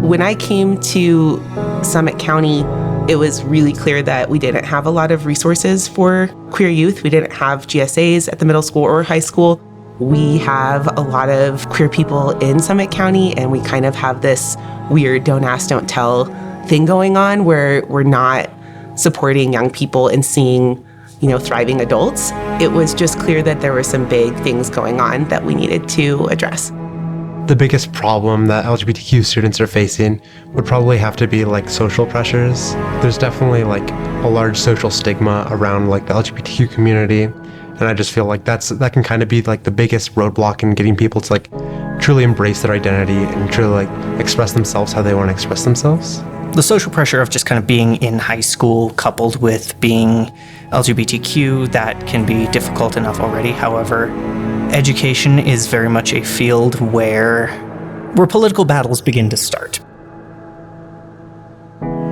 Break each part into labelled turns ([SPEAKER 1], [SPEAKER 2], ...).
[SPEAKER 1] When I came to Summit County, it was really clear that we didn't have a lot of resources for queer youth. We didn't have GSAs at the middle school or high school. We have a lot of queer people in Summit County, and we kind of have this weird don't ask, don't tell thing going on where we're not supporting young people and seeing, thriving adults. It was just clear that there were some big things going on that we needed to address.
[SPEAKER 2] The biggest problem that LGBTQ students are facing would probably have to be social pressures. There's definitely a large social stigma around the LGBTQ community. And I just feel that can kind of be the biggest roadblock in getting people to truly embrace their identity and truly express themselves how they want to express themselves.
[SPEAKER 3] The social pressure of just kind of being in high school coupled with being LGBTQ, that can be difficult enough already. However, education is very much a field where political battles begin to start.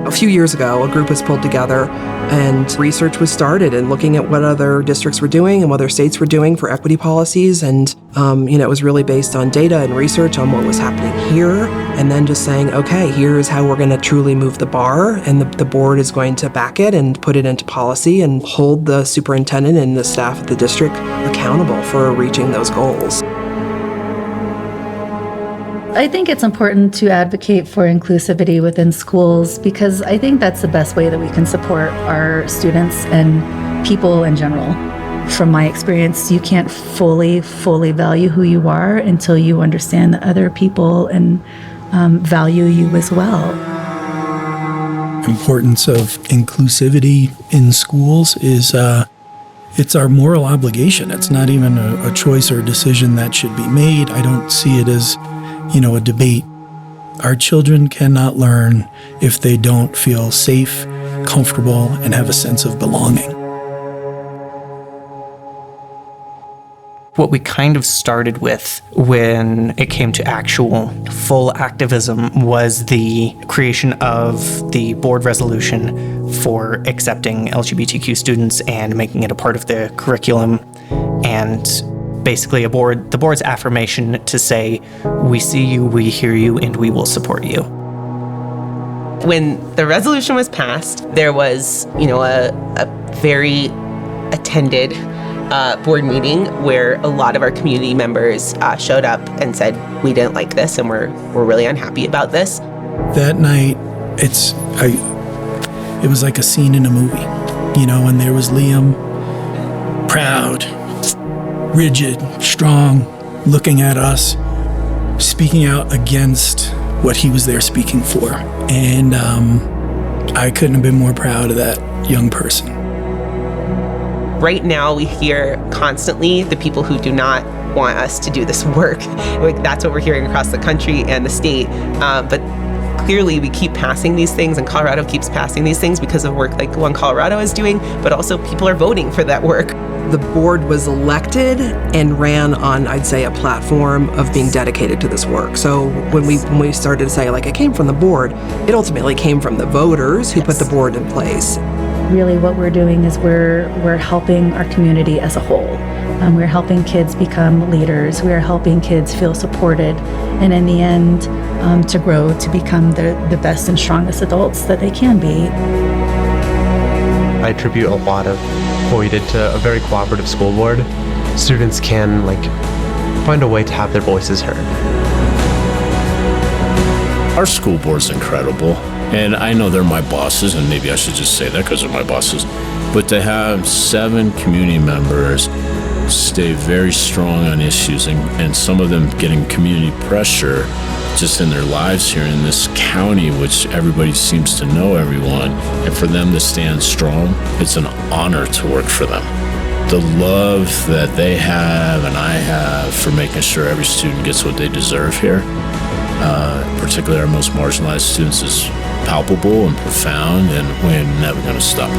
[SPEAKER 4] A few years ago, a group was pulled together and research was started and looking at what other districts were doing and what other states were doing for equity policies. And, it was really based on data and research on what was happening here. And then just saying, okay, here's how we're going to truly move the bar. And the board is going to back it and put it into policy and hold the superintendent and the staff of the district accountable for reaching those goals.
[SPEAKER 5] I think it's important to advocate for inclusivity within schools because I think that's the best way that we can support our students and people in general. From my experience, you can't fully value who you are until you understand that other people and value you as well.
[SPEAKER 6] Importance of inclusivity in schools is it's our moral obligation. It's not even a choice or a decision that should be made. I don't see it as a debate. Our children cannot learn if they don't feel safe, comfortable, and have a sense of belonging.
[SPEAKER 3] What we kind of started with when it came to actual full activism was the creation of the board resolution for accepting LGBTQ students and making it a part of the curriculum, and basically the board's affirmation to say, we see you, we hear you, and we will support you.
[SPEAKER 1] When the resolution was passed, there was, a very attended board meeting where a lot of our community members showed up and said, we didn't like this and we're really unhappy about this.
[SPEAKER 6] That night, it was like a scene in a movie, and there was Liam, proud, rigid, strong, looking at us, speaking out against what he was there speaking for. And I couldn't have been more proud of that young person.
[SPEAKER 1] Right now, we hear constantly the people who do not want us to do this work. That's what we're hearing across the country and the state. But clearly, we keep passing these things, and Colorado keeps passing these things because of work like the one Colorado is doing, but also people are voting for that work.
[SPEAKER 4] The board was elected and ran on, I'd say, a platform of being dedicated to this work. So when we started to say, it came from the board, it ultimately came from the voters who put the board in place.
[SPEAKER 5] Really what we're doing is we're helping our community as a whole. We're helping kids become leaders. We're helping kids feel supported. And in the end, to grow to become the best and strongest adults that they can be.
[SPEAKER 2] I attribute a lot of what we did to a very cooperative school board. Students can find a way to have their voices heard.
[SPEAKER 7] Our school board's incredible, and I know they're my bosses, and maybe I should just say that because they're my bosses, but to have 7 community members stay very strong on issues and some of them getting community pressure just in their lives here in this county, which everybody seems to know everyone, and for them to stand strong, it's an honor to work for them. The love that they have and I have for making sure every student gets what they deserve here, particularly our most marginalized students, is palpable and profound, and we're never going to stop.